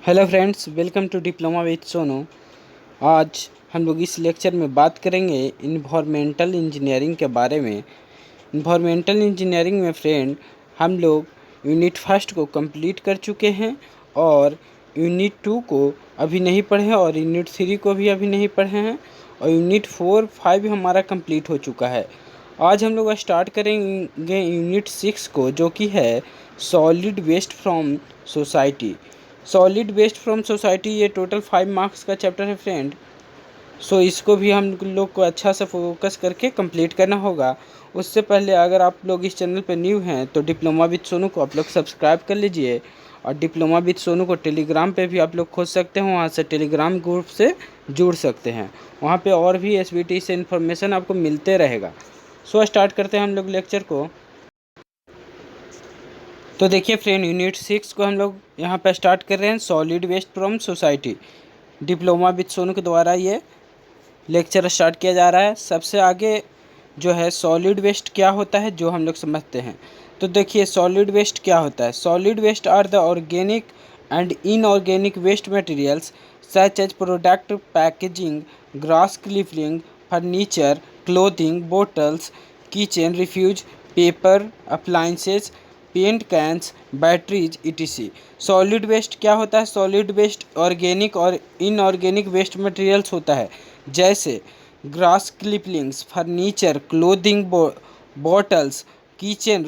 Hello friends, welcome to diploma with Sonu. आज हम लोग इस लेक्चर में बात करेंगे इन्वायरमेंटल इंजीनियरिंग के बारे में। इन्वायरमेंटल इंजीनियरिंग में फ्रेंड हम लोग यूनिट फर्स्ट को कंप्लीट कर चुके हैं और यूनिट टू को अभी नहीं पढ़े हैं और यूनिट थ्री को भी अभी नहीं पढ़े हैं और यूनिट फोर फाइव हमारा कंप्लीट हो चुका है। आज हम लोग स्टार्ट करेंगे यूनिट सिक्स को, जो कि है solid waste from society. Solid waste from society ये टोटल 5 मार्क्स का चैप्टर है फ्रेंड। सो इसको भी हम लोग को अच्छा से फोकस करके कंप्लीट करना होगा। उससे पहले अगर आप लोग इस चैनल पर न्यू हैं तो डिप्लोमा विद सोनू को आप लोग सब्सक्राइब कर लीजिए और डिप्लोमा विद सोनू को टेलीग्राम पे भी आप लोग खोज सकते हैं, वहाँ से टेलीग्राम ग्रुप से जुड़ सकते हैं। वहाँ पे और भी एसबीटी से इन्फॉर्मेशन आपको मिलते रहेगा। सो स्टार्ट करते हैं हम लोग लेक्चर को। तो देखिए फ्रेंड, यूनिट सिक्स को हम लोग यहाँ पे स्टार्ट कर रहे हैं, solid waste from society. Diploma with Sonu के द्वारा ये लेक्चर स्टार्ट किया जा रहा है। सबसे आगे जो है सॉलिड वेस्ट क्या होता है जो हम लोग समझते हैं। तो देखिए सॉलिड वेस्ट क्या होता है। Solid waste are the organic and inorganic waste materials such as product packaging, grass clipping, furniture, clothing, bottles, kitchen refuse, paper, appliances, paint cans, batteries etc। Solid waste क्या होता है। सॉलिड वेस्ट ऑर्गेनिक और inorganic waste materials होता है, जैसे grass clippings, furniture, clothing, bottles, kitchen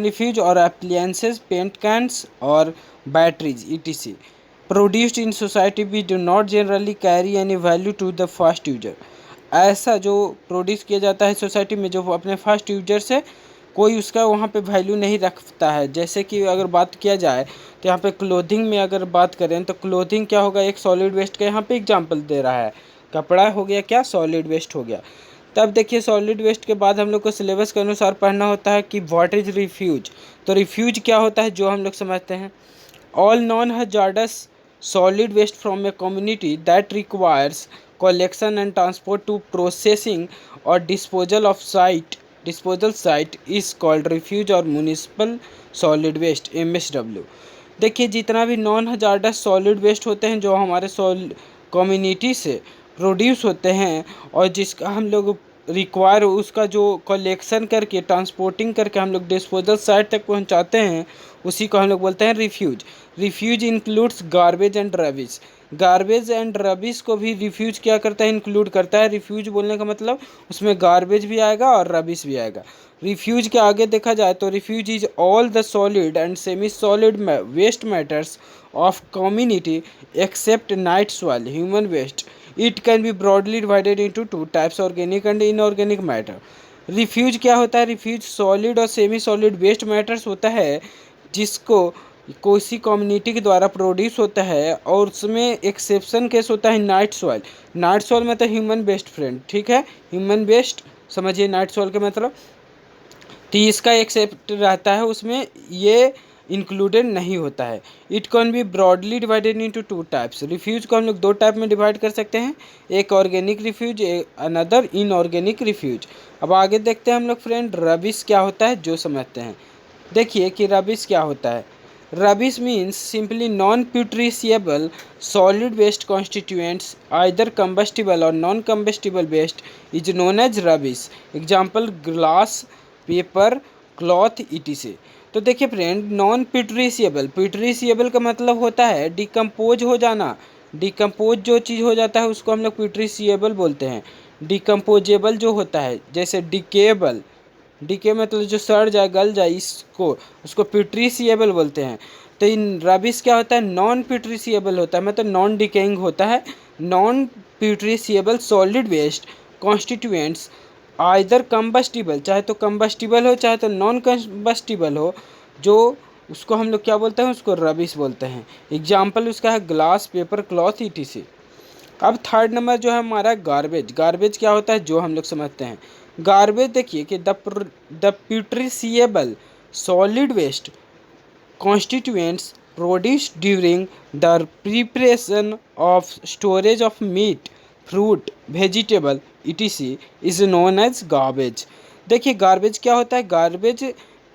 refuse और appliances, paint cans और batteries etc। Produced in society we do not generally carry any value to the first user. ऐसा जो produce किया जाता है सोसाइटी में जो अपने फर्स्ट यूजर से कोई उसका वहाँ पे वैल्यू नहीं रखता है। जैसे कि अगर बात किया जाए तो यहाँ पे क्लोथिंग में अगर बात करें तो क्लोथिंग क्या होगा, एक सॉलिड वेस्ट का यहाँ पे एग्जांपल दे रहा है। कपड़ा हो गया क्या, सॉलिड वेस्ट हो गया। तब देखिए सॉलिड वेस्ट के बाद हम लोग को सिलेबस के अनुसार पढ़ना होता है कि व्हाट इज रिफ्यूज। तो रिफ्यूज क्या होता है जो हम लोग समझते हैं, all non hazardous solid waste from a community that requires collection and transport to processing or disposal site is called refuge और municipal solid waste MSW। देखिए जितना भी नॉन हजार्डस सॉलिड वेस्ट होते हैं जो हमारे कम्युनिटी से प्रोड्यूस होते हैं और जिसका हम लोग रिक्वायर उसका जो कलेक्शन करके ट्रांसपोर्टिंग करके हम लोग डिस्पोजल साइट तक पहुंचाते हैं, उसी को हम लोग बोलते हैं refuse. Refuse includes garbage and rubbish. Garbage and rubbish को भी रिफ्यूज क्या करता है, इंक्लूड करता है। रिफ्यूज बोलने का मतलब उसमें गार्बेज भी आएगा और रबिश भी आएगा। रिफ्यूज के आगे देखा जाए तो refuse is all the solid and semi solid waste matters of community except night soil human waste. It can be broadly divided into two types, organic and inorganic matter. Refuse क्या होता है, refuse solid और semi solid waste matters होता है जिसको Kosi community के द्वारा produce होता है और उसमें एक्सेप्शन केस होता है नाइट सॉइल। नाइट सॉइल मतलब ह्यूमन वेस्ट फ्रेंड, ठीक है, ह्यूमन वेस्ट समझिए नाइट सॉइल का मतलब। तो इसका एक्सेप्ट रहता है, उसमें ये इंक्लूडेड नहीं होता है। It can be broadly divided into two types. Refuse को हम लोग दो टाइप में डिवाइड कर सकते हैं, एक organic refuse, another inorganic refuse. अब आगे देखते हैं हम लोग फ्रेंड रबिश क्या होता है जो समझते हैं। देखिए कि रबिश क्या होता है। Rubbish means simply non-putrescible solid waste constituents, either combustible or non-combustible waste is known as rubbish। Example glass, paper, cloth etc। तो देखिए फ्रेंड नॉन प्यूट्रिशिएबल, प्यूट्रिशिएबल का मतलब होता है डिकम्पोज हो जाना। डिकम्पोज जो चीज़ हो जाता है उसको हम लोग प्यूट्रिशिएबल बोलते हैं। डिकम्पोजेबल जो होता है जैसे डिकेबल, डीके मतलब जो सड़ जाए गल जाए इसको उसको प्यूट्रिशिएबल बोलते हैं। तो इन रबिश क्या होता है, नॉन प्यूट्रिशिएबल होता है, मतलब नॉन डिकेइंग होता है। Non putrescible solid waste constituents either combustible, चाहे तो कम्बस्टिबल हो चाहे तो नॉन कम्बस्टिबल हो, जो उसको हम लोग क्या बोलते हैं, उसको रबिश बोलते हैं। एग्जाम्पल उसका है ग्लास, पेपर, क्लॉथ etc। अब थर्ड नंबर जो है हमारा गार्बेज। गार्बेज क्या होता है जो हम लोग समझते हैं। गार्बेज देखिए कि the putrescible solid waste constituents produced during the preparation of storage of meat, fruit, vegetable etc is known as garbage. देखिए गार्बेज क्या होता है, गार्बेज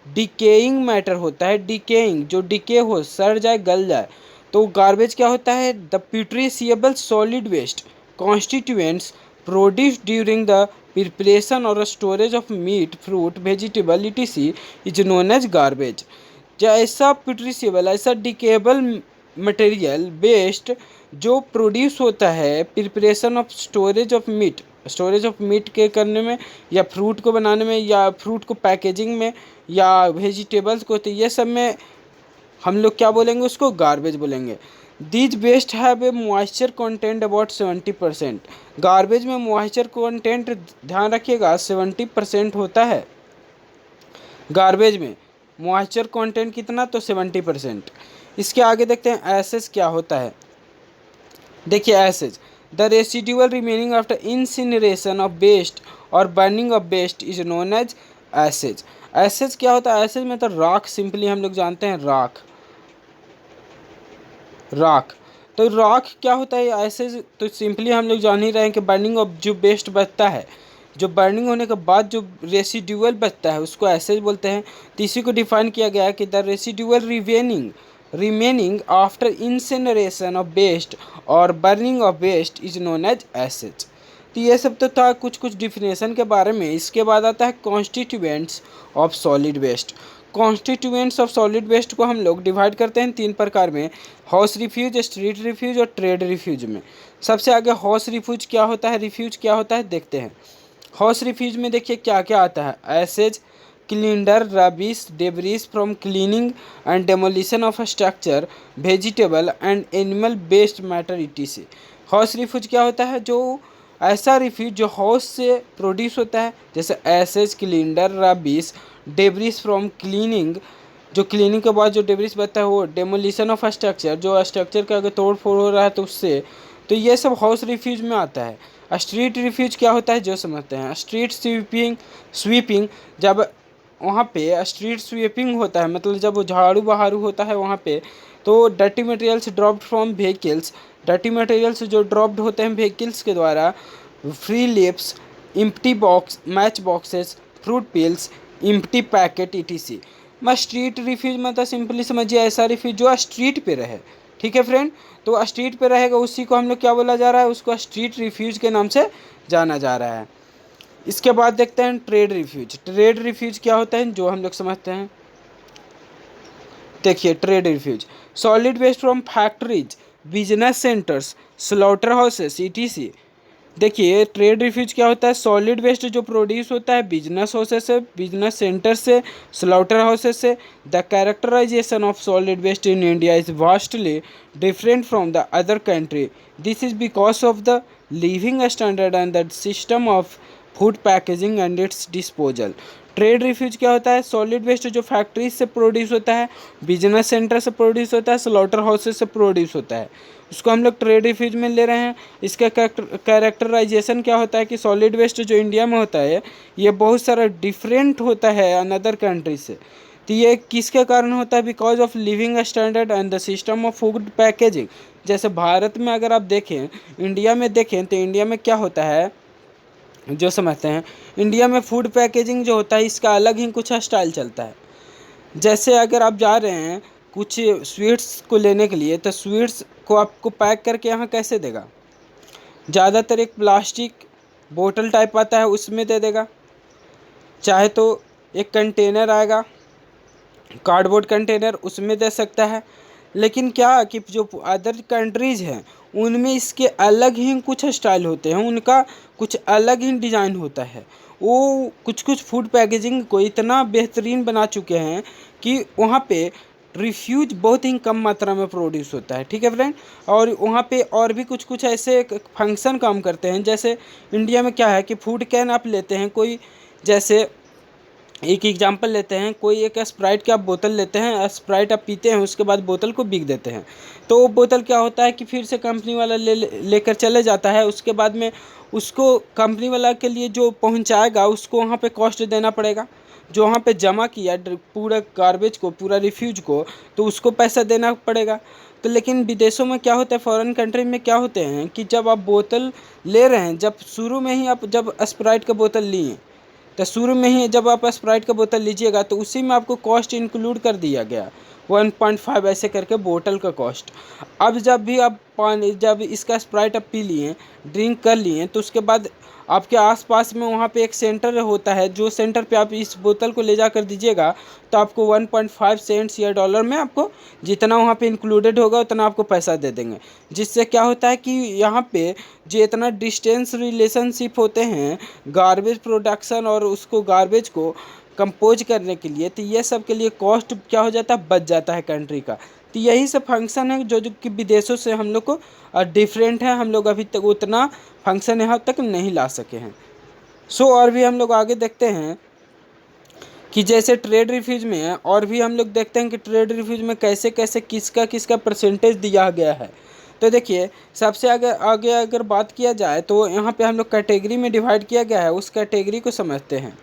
डिकेइंग मैटर होता है। डिकेइंग जो डिके हो, सड़ जाए गल जाए, तो गार्बेज क्या होता है? The putrescible solid waste constituents produce during the preparation और storage of meat, fruit, vegetable etc is known as garbage. ऐसा प्यूट्रिशिएबल, ऐसा डिकेबल मटेरियल वेस्ट जो प्रोड्यूस होता है preparation of storage of meat के करने में, या फ्रूट को बनाने में, या फ्रूट को पैकेजिंग में, या वेजिटेबल्स को, तो ये सब में हम लोग क्या बोलेंगे? उसको गार्बेज बोलेंगे। These waste have a moisture content about 70%। Garbage में मॉइस्चर कंटेंट ध्यान रखिएगा 70% होता है। गार्बेज में मॉइस्चर कंटेंट कितना? तो 70%। इसके आगे देखते हैं एसेज क्या होता है। देखिए ashes, the residual remaining after incineration of waste और burning of waste is known as ashes. Ashes क्या होता है? एसेज में तो राख, सिंपली हम लोग जानते हैं राख। तो राख क्या होता है? एसेज तो सिंपली हम लोग जान ही रहे हैं कि बर्निंग ऑफ जो वेस्ट बचता है, जो बर्निंग होने के बाद जो रेसिड्यूअल बचता है उसको एसेज बोलते हैं। तो इसी को डिफाइन किया गया है कि the residual remaining after incineration of waste और burning of waste is known as ashes. तो ये सब तो था कुछ डिफिनेशन के बारे में। इसके बाद आता है constituents of solid waste. Constituents of solid waste को हम लोग डिवाइड करते हैं 3 प्रकार में, हाउस रिफ्यूज, स्ट्रीट रिफ्यूज और ट्रेड रिफ्यूज में। सबसे आगे हाउस रिफ्यूज क्या होता है, रिफ्यूज क्या होता है देखते हैं। हाउस रिफ्यूज में देखिए क्या क्या आता है। Ashes, cinder, rubbish, debris from cleaning and demolition of structure, vegetable and animal waste matter etc. House refuse क्या होता है? जो ऐसा रिफ्यूज जो हाउस से प्रोड्यूस होता है, जैसे ashes, cinder, rubbish, debris from cleaning, जो क्लीनिंग के बाद जो डेब्रिस बचता है वो, डेमोलिशन ऑफ स्ट्रक्चर, जो स्ट्रक्चर का अगर तोड़ फोड़ हो रहा है तो उससे, तो ये सब हाउस रिफ्यूज में आता है। स्ट्रीट रिफ्यूज क्या होता है जो समझते हैं। स्ट्रीट स्वीपिंग जब वहाँ पे स्ट्रीट स्वीपिंग होता है, मतलब जब वो झाड़ू बहारू होता है वहाँ पे, तो dirty materials dropped from vehicles, dirty materials जो ड्रॉप्ड होते हैं व्हीकल्स के द्वारा, free lips, empty box, match boxes, fruit peels, empty packet etc.. मैं स्ट्रीट रिफ्यूज मतलब सिंपली समझिए ऐसा रिफ्यूज जो स्ट्रीट पे रहे। ठीक है फ्रेंड, तो स्ट्रीट पे रहेगा उसी को हम लोग क्या बोला जा रहा है? उसको स्ट्रीट रिफ्यूज के नाम से जाना जा रहा है। इसके बाद देखते हैं ट्रेड रिफ्यूज। ट्रेड रिफ्यूज क्या होता है जो हम लोग समझते हैं। देखिए trade refuse, solid waste from factories, business centres, slaughter houses etc. देखिए ट्रेड रिफ्यूज क्या होता है? सॉलिड वेस्ट जो प्रोड्यूस होता है बिजनेस हाउसेस से, बिजनेस सेंटर से, स्लॉटर हाउसेस से। The characterisation of solid waste in India is vastly different from the other country. This is because of the living standard and the system of food packaging and its disposal. Trade refuse क्या होता है? Solid waste जो factories से produce होता है, business centre से produce होता है, स्लॉटर हाउसेस से प्रोड्यूस होता है, उसको हम लोग ट्रेड रिफ्यूज में ले रहे हैं। इसका कैरेक्टराइजेशन क्या होता है कि सॉलिड वेस्ट जो इंडिया में होता है ये बहुत सारा डिफरेंट होता है अनदर कंट्री से। तो ये किसके कारण होता है? Because of living standard and the system of food packaging. जैसे भारत में अगर आप देखें, इंडिया में देखें, तो इंडिया में क्या होता है जो समझते हैं। इंडिया में फूड पैकेजिंग जो होता है इसका अलग ही कुछ स्टाइल चलता है। जैसे अगर आप जा रहे हैं कुछ स्वीट्स को लेने के लिए, तो स्वीट्स को आपको पैक करके यहाँ कैसे देगा? ज़्यादातर एक प्लास्टिक बोतल टाइप आता है उसमें दे देगा, चाहे तो एक कंटेनर आएगा कार्डबोर्ड कंटेनर उसमें दे सकता है। लेकिन क्या कि जो अदर कंट्रीज़ हैं उनमें इसके अलग ही कुछ स्टाइल होते हैं, उनका कुछ अलग ही डिज़ाइन होता है। वो कुछ फूड पैकेजिंग को इतना बेहतरीन बना चुके हैं कि वहाँ पे रिफ्यूज बहुत ही कम मात्रा में प्रोड्यूस होता है। ठीक है फ्रेंड, और वहाँ पे और भी कुछ ऐसे फंक्शन काम करते हैं। जैसे इंडिया में क्या है कि फूड कैन आप लेते हैं, कोई जैसे एक एग्जांपल लेते हैं, कोई एक स्प्राइट की आप बोतल लेते हैं, स्प्राइट आप पीते हैं, उसके बाद बोतल को बिक देते हैं। तो वो बोतल क्या होता है कि फिर से कंपनी वाला लेकर चले जाता है, उसके बाद में उसको कंपनी वाला के लिए जो पहुंचाएगा उसको वहाँ पे कॉस्ट देना पड़ेगा। जो वहाँ पे जमा किया पूरा गार्बेज को, पूरा रिफ्यूज को, तो उसको पैसा देना पड़ेगा। तो लेकिन विदेशों में क्या होता है, फॉरेन कंट्री में क्या होते हैं कि जब आप बोतल ले रहे हैं, जब शुरू में ही आप जब स्प्राइट का बोतल लिए, तो शुरू में ही जब आप स्प्राइट का बोतल लीजिएगा तो उसी में आपको कॉस्ट इंक्लूड कर दिया गया, 1.5 ऐसे करके बोतल का कॉस्ट। अब जब भी आप पानी, जब इसका स्प्राइट आप पी लिए, ड्रिंक कर लिए, तो उसके बाद आपके आसपास में वहाँ पे एक सेंटर होता है, जो सेंटर पे आप इस बोतल को ले जा कर दीजिएगा तो आपको 1.5 सेंट्स या डॉलर में आपको जितना वहाँ पे इंक्लूडेड होगा उतना आपको पैसा दे देंगे। जिससे क्या होता है कि यहाँ पे जो इतना डिस्टेंस रिलेशनशिप होते हैं गार्बेज प्रोडक्शन और उसको गार्बेज को कंपोज करने के लिए, तो ये सब के लिए कॉस्ट क्या हो जाता है, बच जाता है कंट्री का। तो यही सब फंक्शन है जो जो कि विदेशों से हम लोग को डिफरेंट है, हम लोग अभी तक उतना फंक्शन यहाँ तक नहीं ला सके हैं। सो और भी हम लोग आगे देखते हैं कि जैसे ट्रेड रिफ्यूज में है, और भी हम लोग देखते हैं कि ट्रेड रिफ्यूज में कैसे कैसे किसका किसका परसेंटेज दिया गया है। तो देखिए सबसे आगे आगे अगर बात किया जाए तो यहाँ पे हम लोग कैटेगरी में डिवाइड किया गया है, उस कैटेगरी को समझते हैं।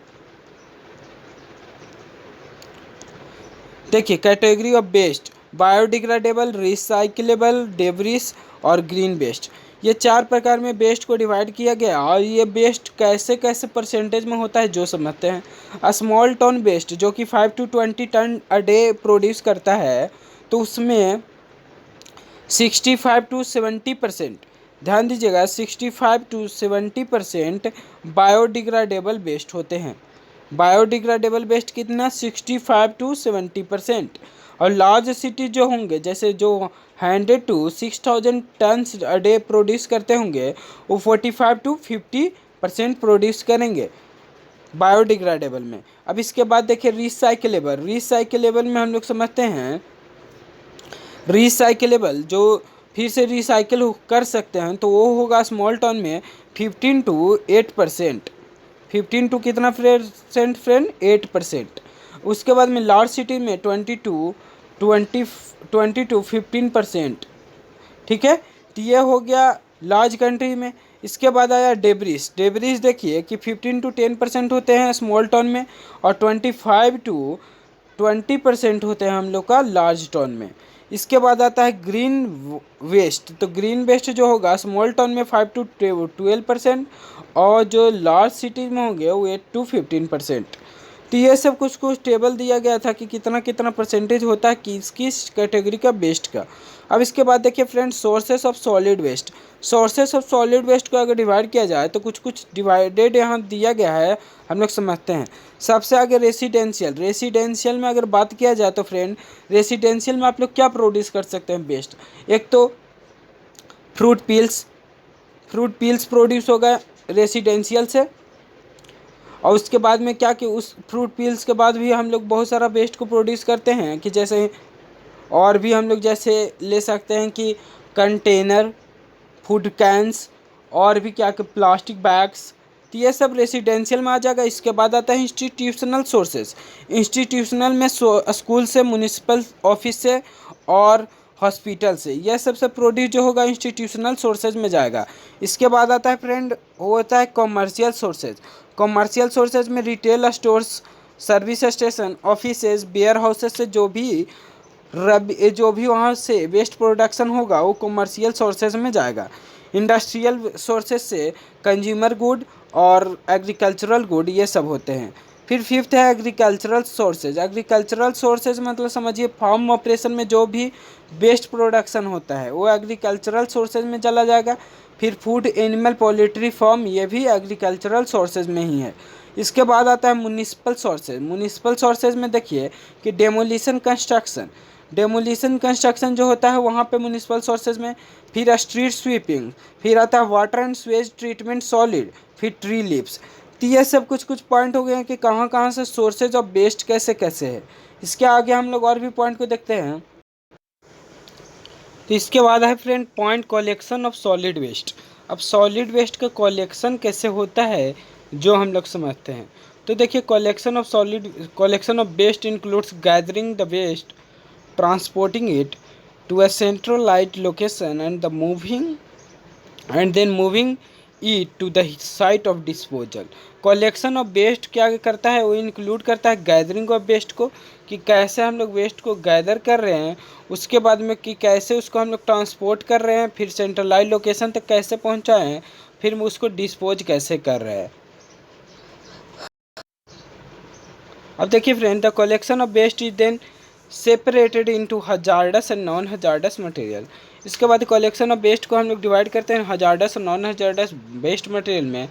देखिए category of waste, biodegradable, recyclable, debris और ग्रीन वेस्ट, ये 4 प्रकार में वेस्ट को डिवाइड किया गया। और ये वेस्ट कैसे कैसे परसेंटेज में होता है जो समझते हैं। स्मॉल टन वेस्ट जो कि 5 to 20 ton a day produce करता है, तो उसमें 65 to 70%, ध्यान दीजिएगा 65 to 70% बायोडिग्रेडेबल वेस्ट होते हैं। बायोडिग्रेडेबल वेस्ट कितना, 65 to 70%। और लार्ज सिटी जो होंगे, जैसे जो 100 to 6000 tons a day produce करते होंगे, वो 45 to 50% प्रोड्यूस करेंगे बायोडिग्रेडेबल में। अब इसके बाद देखिए रिसाइक्लेबल, रिसाइक्लेबल में हम लोग समझते हैं रिसाइक्लेबल जो फिर से रिसाइकिल कर सकते हैं, तो वो होगा स्मॉल टाउन में 15 to 8%। 15 टू कितना परसेंट फ्रेंड, 8%। उसके बाद में लार्ज सिटी में 20 to 15%। ठीक है, तो ये हो गया लार्ज कंट्री में। इसके बाद आया डेब्रिस, डेब्रिस देखिए कि 15 to 10% होते हैं स्मॉल टाउन में, और 25 to 20% होते हैं हम लोग का लार्ज टाउन में। इसके बाद आता है ग्रीन वेस्ट, तो ग्रीन वेस्ट जो होगा स्मॉल टाउन में 5 to 12%, और जो लार्ज सिटीज में होंगे वो 8 to 15%। तो ये सब कुछ कुछ टेबल दिया गया था कि कितना कितना परसेंटेज होता है किस किस कैटेगरी का वेस्ट का। अब इसके बाद देखिए friends sources of solid waste, sources of solid waste को अगर डिवाइड किया जाए तो कुछ कुछ डिवाइडेड यहाँ दिया गया है, हम लोग समझते हैं। सबसे आगे रेसिडेंशियल, रेसिडेंशियल में अगर बात किया जाए तो फ्रेंड रेसिडेंशियल में आप लोग क्या प्रोड्यूस कर सकते हैं वेस्ट। एक तो fruit peels, fruit peels produce होगा रेसिडेंशियल से। और उसके बाद में क्या कि उस फ्रूट पील्स के बाद भी हम लोग बहुत सारा वेस्ट को प्रोड्यूस करते हैं, कि जैसे और भी हम लोग जैसे ले सकते हैं कि कंटेनर, फूड कैंस, और भी क्या कि प्लास्टिक बैग्स, तो ये सब रेसिडेंशियल में आ जाएगा। इसके बाद आता है इंस्टीट्यूशनल सोर्सेज, इंस्टीट्यूशनल में स्कूल से, म्यूनिसिपल ऑफिस से और हॉस्पिटल से, यह सबसे प्रोड्यूस जो होगा इंस्टीट्यूशनल सोर्सेज में जाएगा। इसके बाद आता है फ्रेंड वो होता है कॉमर्शियल सोर्सेज, कॉमर्शियल सोर्सेज में retail stores, service station, offices, warehouses से जो भी वहाँ से वेस्ट प्रोडक्शन होगा वो कॉमर्शियल सोर्सेज में जाएगा। इंडस्ट्रियल सोर्सेज से कंज्यूमर गुड और एग्रीकल्चरल गुड ये सब होते हैं। फिर फिफ्थ है एग्रीकल्चरल सोर्सेज, एग्रीकल्चरल सोर्सेज मतलब समझिए फार्म ऑपरेशन में जो भी वेस्ट प्रोडक्शन होता है वो एग्रीकल्चरल सोर्सेज में चला जाएगा। फिर फूड, एनिमल, पोल्ट्री फार्म, ये भी एग्रीकल्चरल सोर्सेज में ही है। इसके बाद आता है म्युनिसिपल सोर्सेज, म्युनिसिपल सोर्सेज में देखिए कि डेमोलिशन कंस्ट्रक्शन, डेमोलिशन कंस्ट्रक्शन जो होता है वहाँ पे म्युनिसिपल सोर्सेज में। फिर स्ट्रीट स्वीपिंग, फिर आता है water and Suez treatment solid, फिर ट्री लिप्स। तो ये सब कुछ कुछ पॉइंट हो गए हैं कि कहाँ कहाँ से सोर्सेज ऑफ वेस्ट कैसे कैसे है। इसके आगे हम लोग और भी पॉइंट को देखते हैं। तो इसके बाद है friend point collection of solid waste. अब सॉलिड वेस्ट का कलेक्शन कैसे होता है जो हम लोग समझते हैं। तो देखिए collection of waste includes gathering the waste, transporting it to a centralized location and then moving it to the site of disposal। Collection of waste क्या करता है, वो इंक्लूड करता है गैदरिंग ऑफ वेस्ट को, कि कैसे हम लोग वेस्ट को गैदर कर रहे हैं, उसके बाद में कि कैसे उसको हम लोग ट्रांसपोर्ट कर रहे हैं, फिर सेंट्रलाइज लोकेशन तक कैसे पहुंचाए हैं, फिर उसको डिस्पोज कैसे कर रहे हैं। अब देखिए friend the collection of waste is then separated into hazardous and non hazardous material. इसके बाद कलेक्शन ऑफ वेस्ट को हम लोग डिवाइड करते हैं हजार्डस और नॉन हजार्डस वेस्ट मटेरियल में,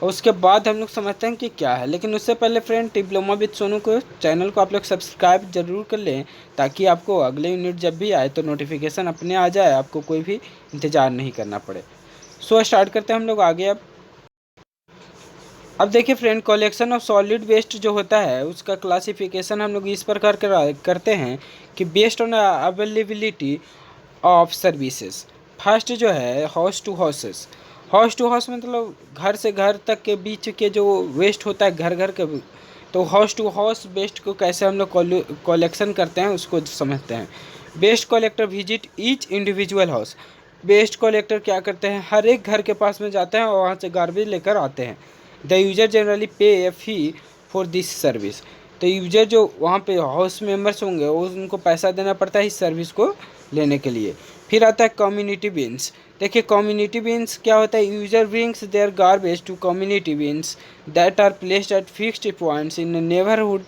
और उसके बाद हम लोग समझते हैं कि क्या है। लेकिन उससे पहले फ्रेंड, डिप्लोमा विद सोनू को चैनल को आप लोग सब्सक्राइब जरूर कर लें, ताकि आपको अगले यूनिट जब भी आए तो नोटिफिकेशन अपने आ जाए, आपको कोई भी इंतज़ार नहीं करना पड़े। सो स्टार्ट करते हैं हम लोग आगे। अब देखिए friend, collection of solid waste जो होता है उसका क्लासिफिकेशन हम लोग इस प्रकार करते हैं कि based on availability of services. First जो है house to houses. House to house मतलब घर से घर तक के बीच के जो वेस्ट होता है घर घर के, तो हाउस टू हाउस वेस्ट को कैसे हम लोग कलेक्शन करते हैं उसको समझते हैं। Waste collector visit each individual house. Waste collector क्या करते हैं, हर एक घर के पास में जाते हैं और वहाँ से गार्बेज लेकर आते हैं। द यूजर जनरली पे ए फी फॉर दिस सर्विस। तो यूजर जो वहाँ पे हाउस मेंबर्स होंगे वो उनको पैसा देना पड़ता है इस सर्विस को लेने के लिए। फिर आता है कम्युनिटी बिन्स। देखिए कम्युनिटी बिन्स क्या होता है, user brings their garbage to community bins that are placed at fixed points in neighbourhood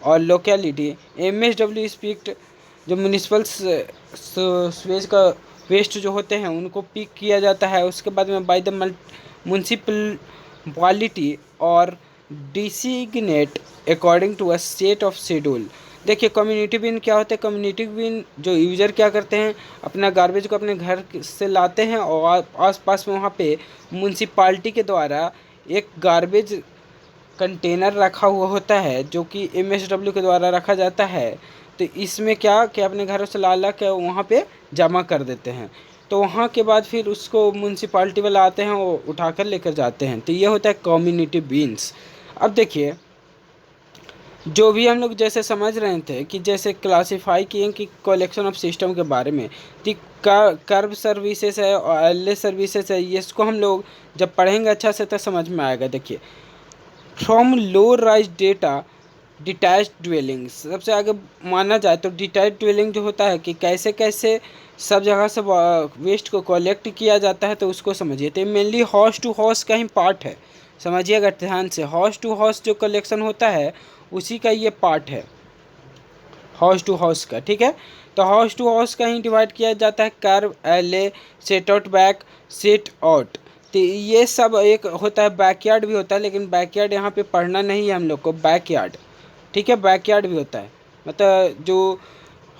और लोकेलिटी। MSW स्पीक्ड जो म्यूनिसिपल स्वेज का वेस्ट जो होते हैं उनको पिक किया जाता है, उसके बाद में बाय द म्यूनसिपल क्वालिटी और designate according to a set of schedule. देखिए कम्युनिटी बिन क्या होता है, कम्युनिटी बिन जो यूज़र क्या करते हैं, अपना गार्बेज को अपने घर से लाते हैं और आस पास में वहाँ पे म्यूनसिपाल्टी के द्वारा एक गार्बेज कंटेनर रखा हुआ होता है जो कि MSW के द्वारा रखा जाता है। तो इसमें क्या कि अपने घरों से ला ला के वहाँ पे जमा कर देते हैं, तो वहाँ के बाद फिर उसको म्यूनसिपाल्टी वाले आते हैं वो उठाकर लेकर जाते हैं। तो ये होता है कम्युनिटी बीन्स। अब देखिए जो भी हम लोग जैसे समझ रहे थे कि जैसे क्लासिफाई किए कि कलेक्शन ऑफ सिस्टम के बारे में, तो कर्व सर्विसेज है और एल सर्विसेज है, ये इसको हम लोग जब पढ़ेंगे अच्छा से तो समझ में आएगा। देखिए from low rise data detach dwellings, सबसे आगे माना जाए तो डिटैच ड्वेलिंग जो होता है कि कैसे कैसे सब जगह से वेस्ट को कलेक्ट किया जाता है, तो उसको समझिए। तो मेनली हाउस टू हाउस का ही पार्ट है, समझिएगा ध्यान से। हाउस टू हाउस जो कलेक्शन होता है उसी का ये पार्ट है हाउस टू हाउस का, ठीक है। तो हाउस टू हाउस का ही डिवाइड किया जाता है curve, LA, set out back, set out. तो ये सब एक होता है, बैकयार्ड भी होता है, लेकिन बैकयार्ड यहाँ पे पढ़ना नहीं है हम लोग को, बैकयार्ड, ठीक है। बैकयार्ड भी होता है, मतलब जो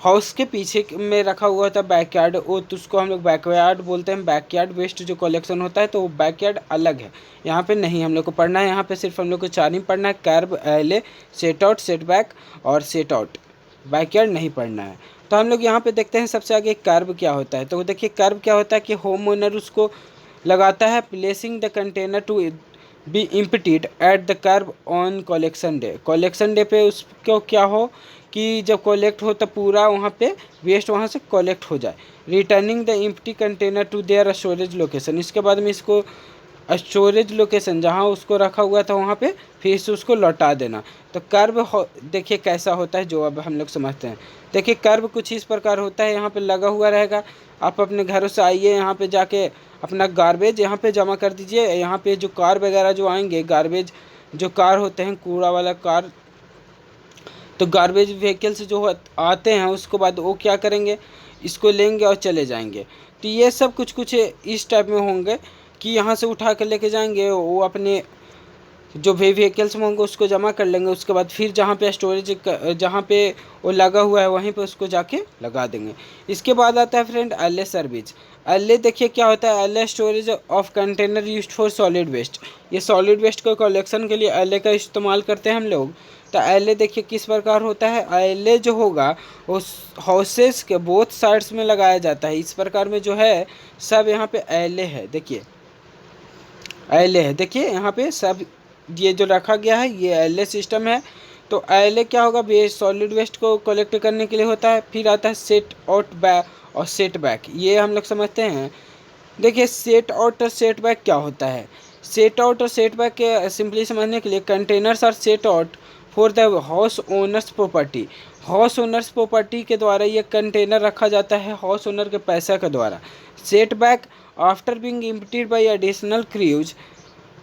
हाउस के पीछे में रखा हुआ होता है बैकयार्ड, वो तो उसको हम लोग बैकयार्ड बोलते हैं। बैकयार्ड वेस्ट जो कलेक्शन होता है तो वो बैकयार्ड अलग है, यहाँ पे नहीं हम लोग को पढ़ना है। यहाँ पे सिर्फ हम लोग को चार ही पढ़ना है, curve, LA, set out, set back और सेट आउट। बैकयार्ड नहीं पढ़ना है। तो हम लोग यहाँ पे देखते हैं सबसे आगे कर्व क्या होता है। तो देखिए कर्व क्या होता है कि होम ओनर उसको लगाता है, placing the container to be emptied at the curb on collection day. Collection day पे उसको क्या हो कि जब कलेक्ट हो तो पूरा वहाँ पे वेस्ट वहाँ से कलेक्ट हो जाए। Returning the empty container to their storage location, इसके बाद में इसको स्टोरेज लोकेशन जहाँ उसको रखा हुआ था वहाँ पे फिर से उसको लौटा देना। तो कर्व देखिए कैसा होता है जो अब हम लोग समझते हैं। देखिए कर्व कुछ इस प्रकार होता है, यहाँ पे लगा हुआ रहेगा। आप अपने घरों से आइए, यहाँ पे जाके अपना गार्बेज यहाँ पे जमा कर दीजिए। यहाँ पे जो कार वगैरह जो आएंगे, गार्बेज जो कार होते हैं, कूड़ा वाला कार, तो गार्बेज व्हीकल्स जो आते हैं उसको बाद वो क्या करेंगे, इसको लेंगे और चले जाएंगे। तो ये सब कुछ कुछ इस टाइप में होंगे कि यहाँ से उठा कर लेके जाएंगे, वो अपने जो भी व्हीकल्स में होंगे उसको जमा कर लेंगे। उसके बाद फिर जहाँ पे स्टोरेज जहाँ पे वो लगा हुआ है वहीं पे उसको जाके लगा देंगे। इसके बाद आता है फ्रेंड LA सर्विस। LA देखिए क्या होता है, LA storage of container used for solid waste. ये सॉलिड वेस्ट को कलेक्शन के लिए LA का इस्तेमाल करते हैं हम लोग। तो LA देखिए किस प्रकार होता है, LA जो होगा वो हाउसेस के बोथ साइड्स में लगाया जाता है। इस प्रकार में जो है सब यहाँ पे LA है, देखिए LA है, देखिए यहाँ पे सब ये जो रखा गया है ये LA सिस्टम है। तो LA क्या होगा, वेस्ट सॉलिड वेस्ट को कलेक्ट करने के लिए होता है। फिर आता है सेट आउट बैक और सेट बैक, ये हम लोग समझते हैं। देखिए सेट आउट और सेट बैक क्या होता है। सेट आउट और सेट बैक के सिंपली समझने के लिए, containers are set out for the house owners property. House owners property के द्वारा ये कंटेनर रखा जाता है, हाउस ओनर के पैसा के द्वारा। Set back after being emptied bye additional cruise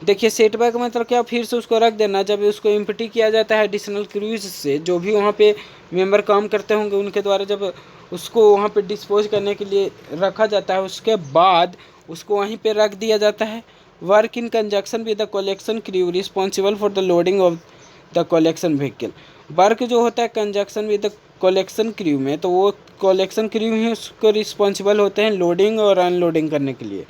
देखिए सेटबैक मतलब क्या, फिर से उसको रख देना। जब उसको एम्प्टी किया जाता है एडिशनल क्रूज से, जो भी वहाँ पे मेंबर काम करते होंगे उनके द्वारा जब उसको वहाँ पे डिस्पोज करने के लिए रखा जाता है, उसके बाद उसको वहीं पे रख दिया जाता है। Work in conjunction with the collection crew responsible for the loading of the collection vehicle. Work जो होता है conjunction with the collection crew में, तो वो कलेक्शन क्रू ही उसको रिस्पॉन्सिबल होते हैं लोडिंग और अनलोडिंग करने के लिए।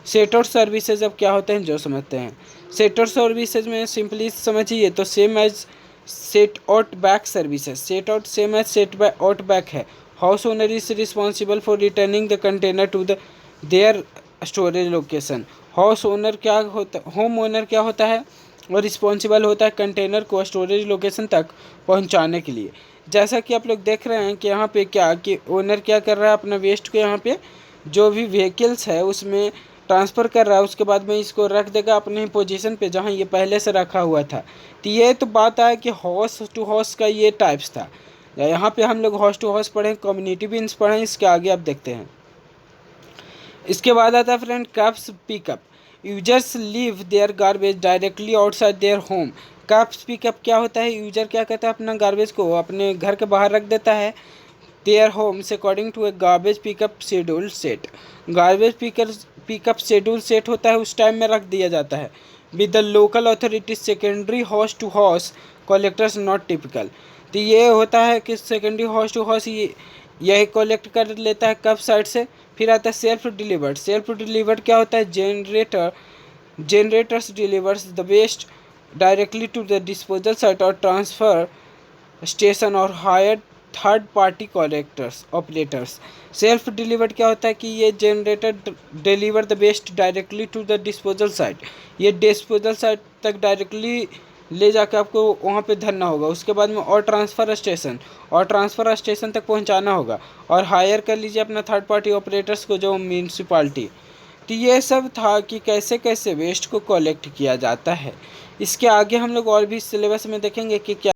सेट आउट सर्विसेज अब क्या होते हैं जो समझते हैं। सेट आउट सर्विसेज में सिंपली समझिए तो same as set out back services. Set out same as set out back है। House owner is responsible for returning the container to the their storage location. House owner क्या होता, home owner क्या होता है, और responsible होता है container को स्टोरेज लोकेशन तक पहुंचाने के लिए। जैसा कि आप लोग देख रहे हैं कि यहाँ पे क्या कि ओनर क्या कर रहा है, अपना वेस्ट को यहाँ पे जो भी व्हीकल्स है उसमें ट्रांसफ़र कर रहा है, उसके बाद में इसको रख देगा अपने ही पोजीशन पे जहाँ ये पहले से रखा हुआ था। तो ये तो बात है कि हॉर्स टू हॉर्स का ये टाइप्स था। यहाँ पे हम लोग हॉर्स टू हॉर्स पढ़े, कम्युनिटी बीन्स पढ़े, इसके आगे आप देखते हैं। इसके बाद आता है friend cups pickup. Users leave their garbage directly outside their home. Cups pickup क्या होता है, यूजर क्या करता है, अपना गार्बेज को अपने घर के बाहर रख देता है their homes according to a garbage pickup schedule set. Garbage pickup schedule set होता है, उस टाइम में रख दिया जाता है। With the local authorities secondary house to house collectors not typical. तो ये होता है कि सेकेंडरी हॉर्स टू हॉर्स यही कलेक्ट कर लेता है कब साइड से। फिर आता है सेल्फ डिलीवर्ड। सेल्फ डिलीवर्ड क्या होता है, generators delivers the waste directly to the disposal site or transfer station और hire third party collectors operators. Self delivered क्या होता है कि ये generator deliver the waste directly to the disposal site. ये डिस्पोजल साइट तक डायरेक्टली ले जाकर आपको वहाँ पे धरना होगा। उसके बाद में और ट्रांसफ़र स्टेशन तक पहुँचाना होगा। और हायर कर लीजिए अपना थर्ड पार्टी ऑपरेटर्स को, जो म्यूनसिपाल्टी। तो ये सब था कि कैसे कैसे वेस्ट को कलेक्ट किया जाता है। इसके आगे हम लोग और भी सिलेबस में देखेंगे कि क्या।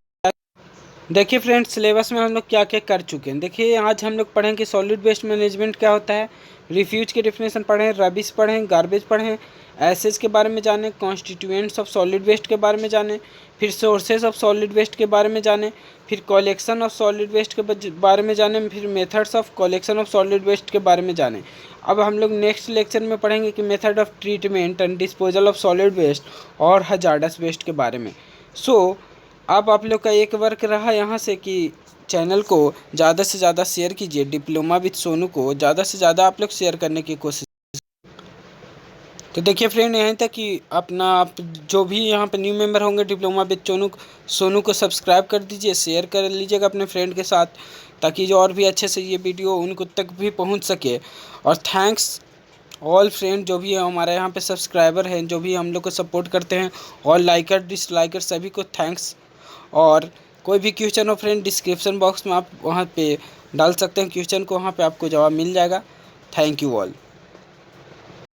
देखिए फ्रेंड्स, सिलेबस में हम लोग क्या क्या कर चुके हैं। देखिए आज हम लोग पढ़ें कि सॉलिड वेस्ट मैनेजमेंट क्या होता है, रिफ्यूज के डिफिनेशन पढ़ें, रबिश पढ़ें, गार्बेज पढ़ें, एसेज के बारे में जानें, कॉन्स्टिट्यूएंट्स ऑफ सॉलिड वेस्ट के बारे में जानें, फिर सोर्सेज ऑफ सॉलिड वेस्ट के बारे में जानें, फिर कलेक्शन ऑफ सॉलिड वेस्ट के बारे में जानें, फिर methods of collection of solid waste के बारे में जानें। अब हम लोग नेक्स्ट लेक्चर में पढ़ेंगे कि method of treatment and disposal of solid waste और हजार्डस वेस्ट के बारे में। अब आप लोग का एक वर्क रहा यहाँ से कि चैनल को ज़्यादा से ज़्यादा शेयर कीजिए। डिप्लोमा विद सोनू को ज़्यादा से ज़्यादा आप लोग शेयर करने की कोशिश। तो देखिए फ्रेंड, यहाँ तक कि अपना आप जो भी यहाँ पे न्यू मेंबर होंगे डिप्लोमा विद सोनू को सब्सक्राइब कर दीजिए, शेयर कर लीजिएगा अपने फ्रेंड के साथ, ताकि जो और भी अच्छे से ये वीडियो उनको तक भी पहुँच सके। और थैंक्स ऑल फ्रेंड जो भी है हमारे यहाँ पे सब्सक्राइबर हैं, जो भी हम लोग को सपोर्ट करते हैं, और लाइकर डिसलाइकर सभी को थैंक्स। और कोई भी क्वेश्चन हो फ्रेंड, डिस्क्रिप्शन बॉक्स में आप वहाँ पे डाल सकते हैं क्वेश्चन को, वहाँ पे आपको जवाब मिल जाएगा। Thank you all.